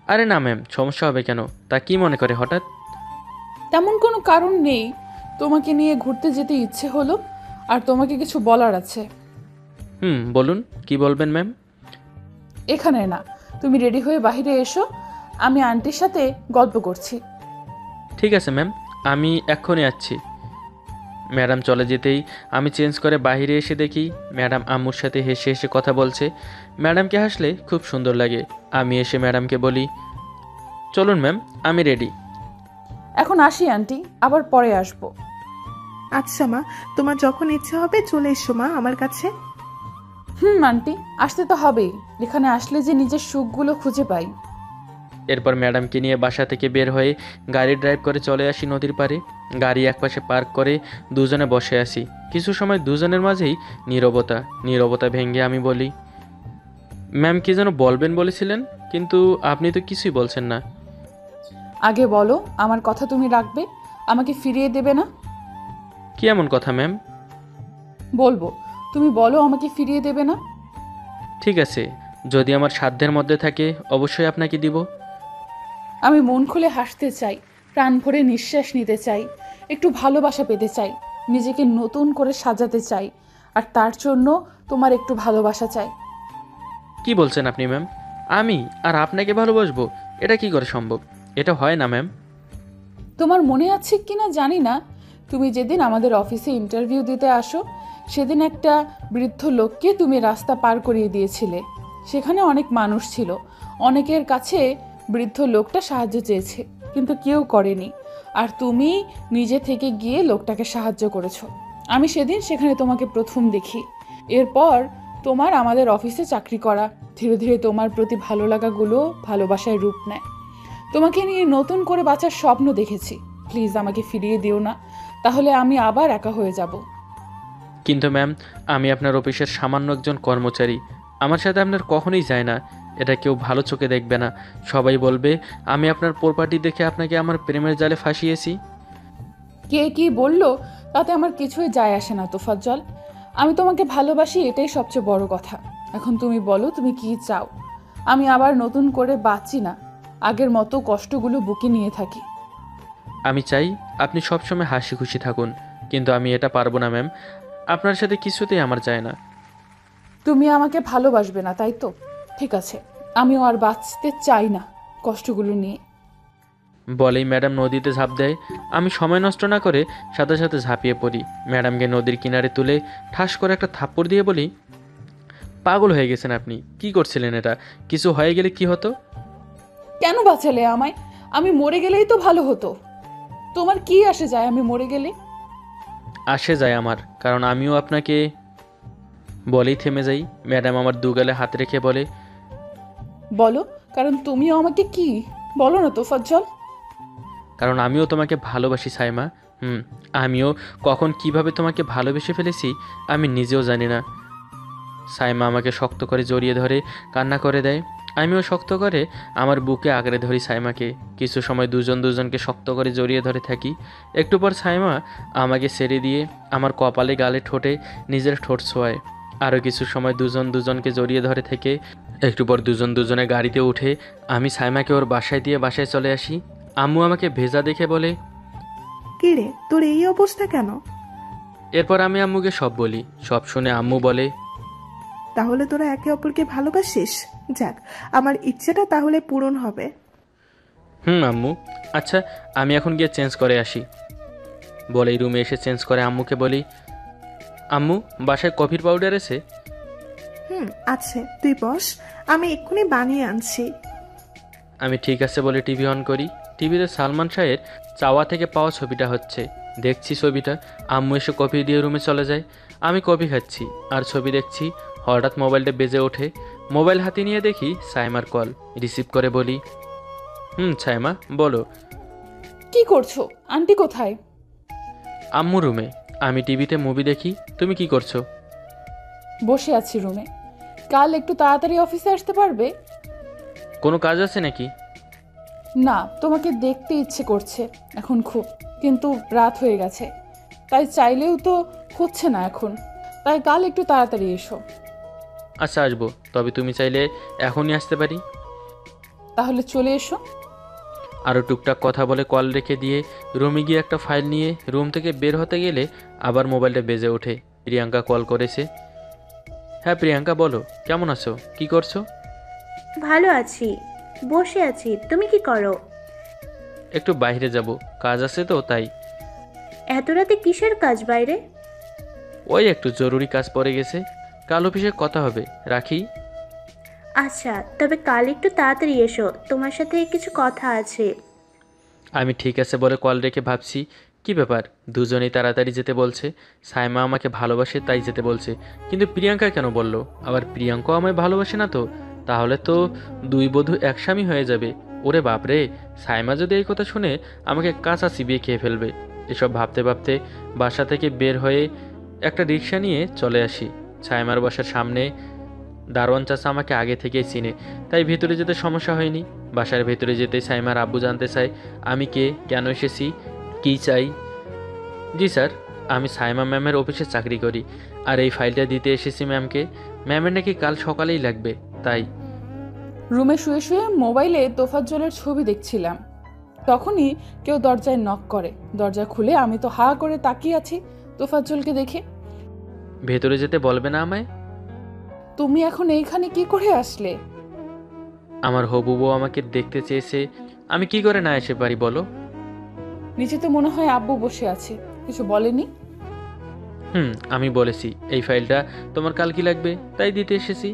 আরে না ম্যাম, সমস্যা হবে কেন? তা কি মনে করে হঠাৎ? তেমন কোনো কারণ নেই, তোমাকে নিয়ে ঘুরতে যেতে ইচ্ছে হলো, আর তোমাকে কিছু বলার আছে। বলুন, কি বলবেন ম্যাম? এখানে না, তুমি রেডি হয়ে বাইরে এসো, আমি আন্টির সাথে গল্প করছি। ঠিক আছে ম্যাম, আমি এক্ষুনি আসছি। ম্যাডাম চলে যেতেই আমি চেঞ্জ করে বাইরে এসে দেখি ম্যাডাম আম্মুর সাথে হেসে হেসে কথা বলছে। ম্যাডামকে হাসলে খুব সুন্দর লাগে। আমি এসে ম্যাডামকে বলি, চলুন ম্যাম, আমি রেডি। এখন আসি আন্টি, আবার পরে আসবো। আচ্ছা মা, তোমার যখন ইচ্ছে হবে চলে এসো মা আমার কাছে। আন্টি, আসতে তো হবেই। এখানে আসলে যে নিজের সুখগুলো খুঁজে পাই। এরপর ম্যাডামকে নিয়ে বাসা থেকে বের হয়ে গাড়ি ড্রাইভ করে চলে আসি নদীর পাড়ে। গাড়ি একপাশে পার্ক করে দুজনে বসে আসি। কিছু সময় দুজনের মাঝেই নীরবতা ভেঙে আমি বলি, ম্যাম কি যেন বলবেন বলেছিলেন, কিন্তু আপনি তো কিছুই বলছেন না। আগে বলো, আমার কথা তুমি রাখবে, আমাকে ফিরিয়ে দেবে না? কি এমন কথা ম্যাম? বলবো, তুমি বলো আমাকে ফিরিয়ে দেবে না? ঠিক আছে, যদি আমার সাধ্যের মধ্যে থাকে অবশ্যই আপনাকে দিব। আমি মন খুলে হাসতে চাই, প্রাণ ভরে নিঃশ্বাস নিতে চাই, একটু ভালোবাসা পেতে চাই, নিজেকে নতুন করে সাজাতে চাই, আর তার জন্য তোমার একটু ভালোবাসা চাই। কি বলছেন আপনি ম্যাম? আমি আর আপনাকে ভালোবাসবো? এটা কি করে সম্ভব? এটা হয় না ম্যাম। তোমার মনে আছে কিনা জানি না, তুমি যেদিন আমাদের অফিসে ইন্টারভিউ দিতে আসো, সেদিন একটা বৃদ্ধ লোককে তুমি রাস্তা পার করিয়ে দিয়েছিলে। সেখানে অনেক মানুষ ছিল, অনেকের কাছে বৃদ্ধ লোকটা সাহায্য চেয়েছে, কিন্তু কেউ করেনি, আর তুমি নিজে থেকে গিয়ে লোকটাকে সাহায্য করেছো। আমি সেদিন সেখানে তোমাকে প্রথম দেখি। এরপর তোমার আমাদের অফিসে চাকরি করা, ধীরে ধীরে তোমার প্রতি ভালো লাগাগুলো ভালোবাসায় রূপ নেয়। তোমাকে নিয়ে নতুন করে বাঁচার স্বপ্ন দেখেছি। প্লিজ আমাকে ফিরিয়ে দিও না, তাহলে আমি আবার একা হয়ে যাব। কিন্তু ম্যাম, আমি আপনার অফিসের সামান্য একজন কর্মচারী। আমার সাথে আপনার কখনোই যায় না। এটা কেউ ভালো চোখে দেখবে না। সবাই বলবে আমি আপনার প্রপার্টি দেখে আপনাকে আমার প্রেমের জালে ফাঁসিয়েছি। কে কি বললো তাতে আমার কিছুই যায় আসে না তোফাজ্জল। আমি তোমাকে ভালোবাসি, এটাই সবচেয়ে বড় কথা। এখন তুমি বলো, তুমি কি চাও? আমি আবার নতুন করে বাঁচি না, আগের মতো কষ্টগুলো বুকে নিয়ে থাকি। আমি চাই আপনি সবসময় হাসি খুশি থাকুন, কিন্তু আমি এটা পারবো না ম্যাম। আপনার সাথে কিছুতেই আমার যায় না। তুমি আমাকে ভালোবাসবে না, তাই তো? ঠিক আছে, আমিও আর বাঁচতে চাই না কষ্টগুলো নিয়ে। বলেই ম্যাডাম নদীতে ঝাঁপ দেয়। আমি সময় নষ্ট না করে সাথে সাথে ঝাঁপিয়ে পড়ি। ম্যাডামকে নদীর কিনারে তুলে ঠাস করে একটা থাপ্পড় দিয়ে বলি, পাগল হয়ে গেছেন আপনি? কি করছিলেন এটা? কিছু হয়ে গেলে কি হতো? কেন বাঁচালে আমায়? আমি মরে গেলেই তো ভালো হতো। তোমার কি আসে যায় আমি মরে গেলে? আসে যায় আমার, কারণ আমিও আপনাকে বলেই থেমে যাই। ম্যাডাম আমার দুগালে হাত রেখে বলে, বলো, কারণ তুমিও আমাকে কি বলো না তোফাজ্জল। কারণ আমিও তোমাকে ভালোবাসি সাইমা। আমিও কখন কিভাবে তোমাকে ভালোবেসে ফেলেছি আমি নিজেও জানি না। সাইমা আমাকে শক্ত করে জড়িয়ে ধরে কান্না করে দেয়। আমিও শক্ত করে আমার বুকে আঁকড়ে ধরি সাইমাকে। কিছু সময় দুজন দুজনকে শক্ত করে জড়িয়ে ধরে থাকি। একটু পর সাইমা আমাকে ছেড়ে দিয়ে আমার কপালে গালে ঠোঁটে নিজের ঠোঁট ছোঁয়ায়। আরও কিছু সময় দুজন দুজনকে জড়িয়ে ধরে থেকে একটু পর দুজন দুজনে গাড়িতে উঠে আমি সাইমাকে ওর বাসায় দিয়ে বাসায় চলে আসি। আম্মু আমাকে ভেজা দেখে বলে, কি রে, তোর এই অবস্থা কেন? এরপর আমি আম্মুকে সব বলি। সব শুনে আম্মু বলে, তাহলে তোরা একে অপরকে ভালোবাসিস? যাক, আমার ইচ্ছেটা তাহলে পূরণ হবে। আম্মু, আচ্ছা আমি এখন গিয়ে চেঞ্জ করে আসি। বলেই রুমে এসে চেঞ্জ করে আম্মুকে বলি, আম্মু বাসায় কফির পাউডার আছে? আছে, তুই বস, আমি এক্ষুনি বানিয়ে আনছি। আমি ঠিক আছে বলে টিভি অন করি। টিভিতে সালমান শাহের চাওয়া থেকে পাওয়া ছবিটা হচ্ছে। দেখছি ছবিটা। আম্মু এসে কফি দিয়ে রুমে চলে যায়। আমি কফি খাচ্ছি আর ছবি দেখছি। হঠাৎ মোবাইলটা বেজে ওঠে। মোবাইল হাতে নিয়ে দেখি সাইমার কল। রিসিভ করে বলি, সাইমা বলো। কি করছো? আন্টি কোথায়? আম্মু রুমে। আমি টিভিতে মুভি দেখি। তুমি কি করছো? বসে আছি রুমে। কাল একটু তাড়াতাড়ি অফিসে আসতে পারবে? কোনো কাজ আছে নাকি? না, তোমাকে দেখতে ইচ্ছে করছে এখন খুব, কিন্তু রাত হয়ে গেছে, তাই চাইলেও তো হচ্ছে না এখন। তাই কাল একটু তাড়াতাড়ি এসো। আচ্ছা আসবো, তবে তুমি চাইলে এখনই আসতে পারি। তাহলে চলে এসো। আরও টুকটাক কথা বলে কল রেখে দিয়ে রুমে গিয়ে একটা ফাইল নিয়ে রুম থেকে বের হতে গেলে আবার মোবাইলটা বেজে ওঠে। প্রিয়াঙ্কা কল করেছে। হ্যাঁ প্রিয়াঙ্কা বলো, কেমন আছো, কি করছো? ভালো আছি, বসে আছি। তুমি কি করো? একটু বাইরে যাব, কাজ আছে তো তাই। এত রাতে কিসের কাজ বাইরে? ওই একটু জরুরি কাজ পড়ে গেছে, কাল অফিসে কথা হবে, রাখি। আচ্ছা, তবে কাল একটু তাড়াতাড়ি এসো, তোমার সাথে কিছু কথা আছে। আমি ঠিক আছে বলে কল রেখে ভাবছি কি ব্যাপার, দুজনেই তাড়াতাড়ি যেতে বলছে। সাইমা আমাকে ভালোবাসে তাই যেতে বলছে, কিন্তু প্রিয়াঙ্কা কেন বলল? আবার প্রিয়াঙ্কাও আমায় ভালোবাসে না তো? তাহলে তো দুই বধূ এক স্বামী হয়ে যাবে। ওরে বাপরে, সাইমা যদি এই কথা শুনে আমাকে কাঁচা চিবিয়ে খেয়ে ফেলবে। এসব ভাবতে ভাবতে বাসা থেকে বের হয়ে একটা রিক্সা নিয়ে চলে আসি। সাইমার বাসার সামনে দারোয়ান চাচা আমাকে আগে থেকেই চিনে, তাই ভেতরে যেতে সমস্যা হয়নি। বাসার ভেতরে যেতে সাইমার আব্বু জানতে চায় আমি কে, কেন এসেছি, কী চাই। জি স্যার, আমি সাইমা ম্যামের অফিসে চাকরি করি, আর এই ফাইলটা দিতে এসেছি ম্যামকে। ম্যামের নাকি কাল সকালেই লাগবে, তাই। রুমে শুয়ে শুয়ে মোবাইলে তোফাজ্জলের ছবি দেখছিলাম, তখনই কেউ দরজায় নক করে। দরজা খুলে আমি তো হা করে তাকিয়ে আছি তোফাজ্জলকে দেখে। ভেতরে যেতে বলবে না আমায়? তুমি এখন এইখানে কি করে আসলে? আমার হবু বউ আমাকে দেখতে চেয়েছে, আমি কি করে না এসে পারি বলো? নিচে তো মনে হয় আব্বু বসে আছে, কিছু বলেনি? আমি বলেছি এই ফাইলটা তোমার কাল কি লাগবে, তাই দিতে এসেছি।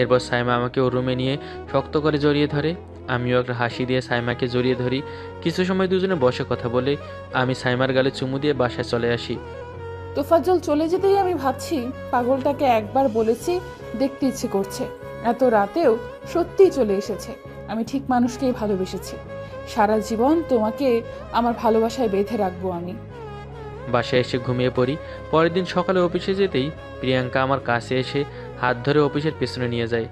এরপর সাইমা আমাকে ওর রুমে নিয়ে শক্ত করে জড়িয়ে ধরে। আমিও একটা হাসি দিয়ে সাইমাকে জড়িয়ে ধরি। কিছু সময় দুজনে বসে কথা বলে আমি সাইমার গালে চুমু দিয়ে বাসায় চলে আসি। তোফাজ্জল চলে যেতেই আমি ভাবছি, পাগলটাকে একবার বলেছি দেখতে ইচ্ছে করছে, এত রাতেও সত্যিই চলে এসেছে। আমি ঠিক মানুষকেই ভালোবেসেছি। সারা জীবন তোমাকে আমার ভালোবাসায় বেঁধে রাখবো আমি। বাসায় এসে ঘুমিয়ে পড়ি। পরের দিন সকালে অফিসে যেতেই প্রিয়াঙ্কা আমার কাছে এসে হাত ধরে অফিসের পেছনে নিয়ে যায়।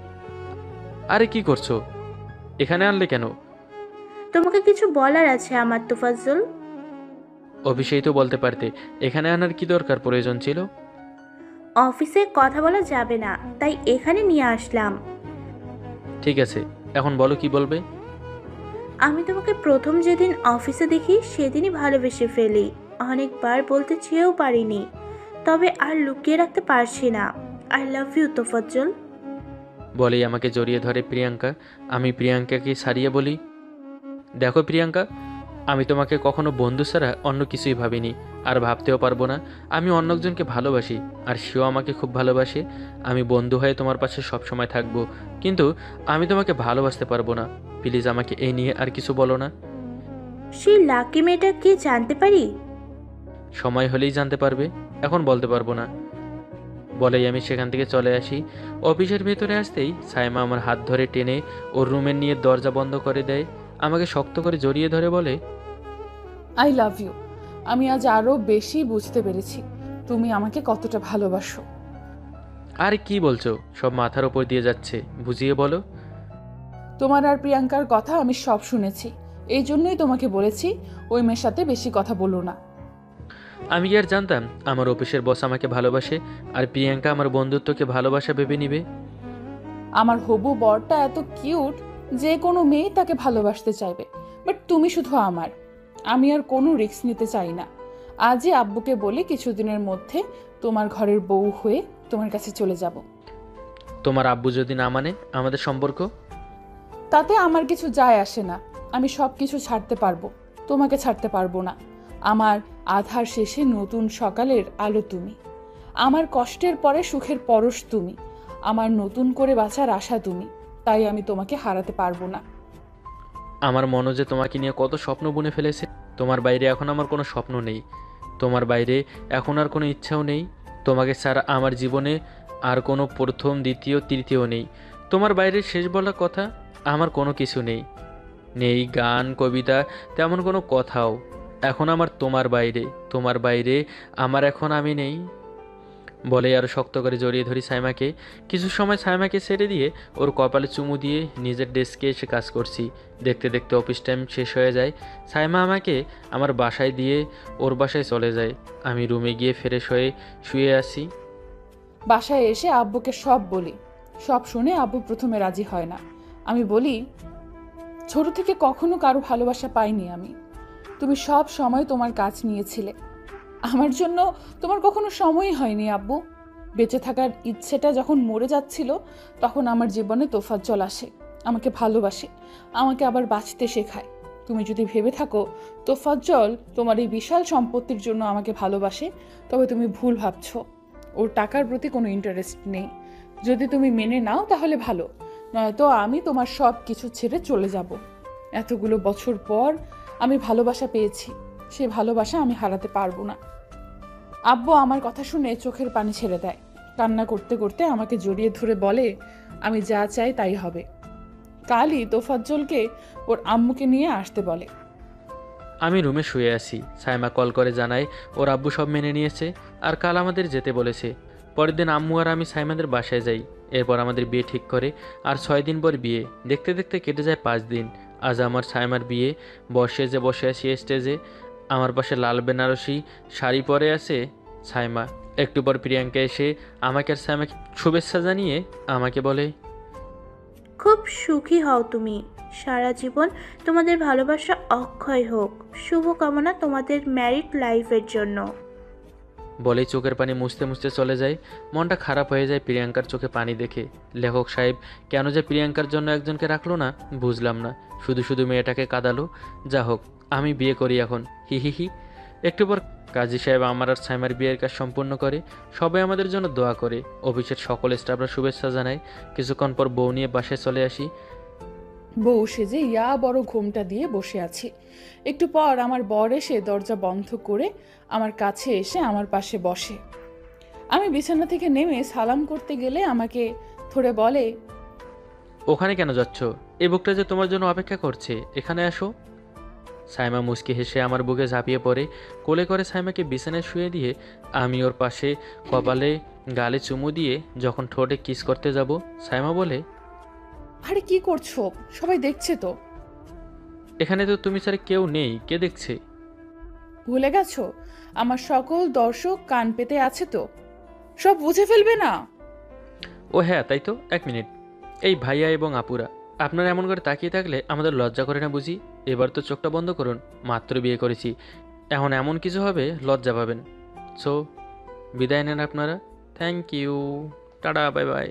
আরে কি করছো, এখানে আনলে কেন? তোমাকে কিছু বলার আছে আমার তোফাজ্জল। অফিসেই তো বলতে পারতে, এখানে আনার কি দরকার, প্রয়োজন ছিল? অফিসে কথা বলা যাবে না, তাই এখানে নিয়ে আসলাম। ঠিক আছে, এখন বলো কি বলবে। আমি তোমাকে প্রথম যেদিন অফিসে দেখি সেদিনই ভালোবেসে ফেলি। অনেকবার বলতে চেয়েও পারিনি, তবে আর লুকিয়ে রাখতে পারছি না। I love you Tofazzal. বলেই আমাকে জড়িয়ে ধরে প্রিয়াঙ্কা। আমি প্রিয়াঙ্কাকে সারিয়ে বলি, দেখো প্রিয়াঙ্কা, আমি তোমাকে কখনো বন্ধু ছাড়া অন্য কিছুই ভাবিনি, আর ভাবতেও পারবো না। আমি অন্য একজনকে ভালোবাসি, আর সেও আমাকে খুব ভালোবাসে। আমি বন্ধু হয়ে তোমার পাশে সবসময় থাকবো, কিন্তু আমি তোমাকে ভালোবাসতে পারবো না। প্লিজ আমাকে এই নিয়ে আর কিছু বলো না। সেই লাকি মেয়েটা কে জানতে পারি? সময় হলেই জানতে পারবে, এখন বলতে পারবো না। বলেই আমি সেখান থেকে চলে আসি। অফিসের ভেতরে আসতেই সাইমা আমার হাত ধরে টেনে ওর রুমের নিয়ে দরজা বন্ধ করে দেয়, আমাকে শক্ত করে জড়িয়ে ধরে বলে, আই লাভ ইউ। আমি আজ আরো বেশি বুঝতে পেরেছি তুমি আমাকে কতটা ভালোবাসো। আরে কি বলছো, সব মাথার ওপর দিয়ে যাচ্ছে, বুঝিয়ে বলো। তোমার আর প্রিয়াঙ্কার কথা আমি সব শুনেছি, এই জন্যই তোমাকে বলেছি ওই মেয়ের সাথে বেশি কথা বলো না। আমি কি আর জানতাম আমার অফিসের বস আমাকে ভালোবাসে আর প্রিয়াঙ্কা আমার বন্ধুত্বকে ভালোবাসা ভেবে নিবে। আমার হবু বরটা এত কিউট যে কোনো মেয়ে তাকে ভালোবাসতে চাইবে, বাট তুমি শুধু আমার। আমি আর কোনো রিস্ক নিতে চাই না। আজই আব্বুকে বলে কিছুদিনের মধ্যে তোমার ঘরের বউ হয়ে তোমার কাছে চলে যাব। তোমার আব্বু যদি না মানে আমাদের সম্পর্ক? তাতে আমার কিছু যায় আসে না। আমি সব কিছু ছাড়তে পারবো, তোমাকে ছাড়তে পারবো না। আমার আধার শেষে নতুন সকালের আলো তুমি, আমার কষ্টের পরে সুখের পরশ তুমি, আমার নতুন করে বাঁচার আশা তুমি। তাই আমি তোমাকে হারাতে পারবো না। আমার মনে যে তোমাকে নিয়ে কত স্বপ্ন বুনে ফেলেছে। তোমার বাইরে এখন আমার কোনো স্বপ্ন নেই, তোমার বাইরে এখন আর কোনো ইচ্ছাও নেই। তোমাকে ছাড়া আমার জীবনে আর কোনো প্রথম দ্বিতীয় তৃতীয় নেই। তোমার বাইরে শেষ বলা কথা আমার কোনো কিছু নেই, নেই গান কবিতা তেমন কোনো কথাও। এখন আমার তোমার বাইরে আমার এখন আমি নেই। বলে আরও শক্ত করে জড়িয়ে ধরি সাইমাকে। কিছু সময় সাইমাকে ছেড়ে দিয়ে ওর কপালে চুমু দিয়ে নিজের ডেস্কে এসে কাজ করছি। দেখতে দেখতে অফিস টাইম শেষ হয়ে যায়। সাইমা আমাকে আমার বাসায় দিয়ে ওর বাসায় চলে যায়। আমি রুমে গিয়ে ফ্রেশ হয়ে শুয়ে আসি। বাসায় এসে আব্বুকে সব বলি। সব শুনে আব্বু প্রথমে রাজি হয় না। আমি বলি, ছোট থেকে কখনো কারো ভালোবাসা পাইনি আমি। তুমি সব সময় তোমার কাজ নিয়েছিলে, আমার জন্য তোমার কখনো সময়ই হয়নি আব্বু। বেঁচে থাকার ইচ্ছেটা যখন মরে যাচ্ছিল তখন আমার জীবনে তোফাজ্জল আসে, আমাকে ভালোবাসে, আমাকে আবার বাঁচতে শেখায়। তুমি যদি ভেবে থাকো তোফাজ্জল তোমার এই বিশাল সম্পত্তির জন্য আমাকে ভালোবাসে, তবে তুমি ভুল ভাবছো। ওর টাকার প্রতি কোনো ইন্টারেস্ট নেই। যদি তুমি মেনে নাও তাহলে ভালো, নয়তো আমি তোমার সব কিছু ছেড়ে চলে যাব। এতগুলো বছর পর আমি ভালোবাসা পেয়েছি, সে ভালোবাসা আমি হারাতে পারবো না। আব্বু আমার কথা শুনে চোখের পানি ছেড়ে দেয়। কান্না করতে করতে আমাকে জড়িয়ে ধরে বলে, আমি যা চাই তাই হবে। কালই তোফাজ্জলকে ওর আম্মুকে নিয়ে আসতে বলে। আমি রুমে শুয়ে আছি। সাইমা কল করে জানায় ওর আব্বু সব মেনে নিয়েছে আর কাল আমাদের যেতে বলেছে। পরের দিন আম্মু আর আমি সাইমাদের বাসায় যাই। এরপর আমাদের বিয়ে ঠিক করে আর 6 দিন পর বিয়ে। দেখতে দেখতে কেটে যায় 5 দিন। আজ আমার সাইমার বিয়ে। বসে আছি স্টেজে। আমার পাশে লাল বেনারসি শাড়ি পরে আছে সাইমা। একটু পর প্রিয়াঙ্কা এসে আমাকে আর সাইমাকে শুভেচ্ছা জানিয়ে আমাকে বলে, খুব সুখী হও তুমি, সারা জীবন তোমাদের ভালোবাসা অক্ষয় হোক। শুভকামনা তোমাদের ম্যারিড লাইফের জন্য। বলেই চোখের পানি মুছতে মুছতে চলে যায়। মনটা খারাপ হয়ে যায় প্রিয়াঙ্কার চোখে পানি দেখে। লেখক সাহেব কেন যে প্রিয়াঙ্কার জন্য একজনকে রাখলো না বুঝলাম না, শুধু শুধু মেয়েটাকে কাঁদালো। যা হোক, আমি বিয়ে করি এখন, হি হি হি। একটু পর কাজী সাহেব আমার আর সাইমার বিয়ের কাজ সম্পূর্ণ করে। সবাই আমাদের জন্য দোয়া করে। অফিসের সকল স্টাফরা শুভেচ্ছা জানায়। কিছুক্ষণ পর বউ নিয়ে বাসায় চলে আসি। বউ সেজে ইয়া বড় ঘোমটা দিয়ে বসে আছি। একটু পর আমার বর এসে দরজা বন্ধ করে আমার কাছে এসে আমার পাশে বসে। আমি বিছানা থেকে নেমে সালাম করতে গেলে আমাকে ধরে বলে, ওখানে কেন যাচ্ছ? এই বুকটা যে তোমার জন্য অপেক্ষা করছে, এখানে আসো। সাইমা মুচকি হেসে আমার বুকে ঝাঁপিয়ে পড়ে। কোলে করে সাইমাকে বিছানায় শুয়ে দিয়ে আমি ওর পাশে কপালে গালে চুমু দিয়ে যখন ঠোঁটে কিস করতে যাব, সাইমা বলে, আরে কি করছো, সবাই দেখছে তো। এখানে তো তুমি ছাড়া কেউ নেই, কে দেখছে? ভুলে গেছো আমার সকল দর্শক কান পেতে আছে তো, সব বুঝে ফেলবে না? ও হ্যাঁ, তাই তো। 1 মিনিট। এই ভাইয়া এবং আপুরা, আপনারা এমন করে তাকিয়ে থাকলে আমাদের লজ্জা করে না বুঝি? এবার তো চোখটা বন্ধ করুন, মাত্র বিয়ে করেছি, এখন এমন কিছু হবে লজ্জা পাবেন। সো বিদায় নেন আপনারা। থ্যাংক ইউ, টাটা, বাই বাই।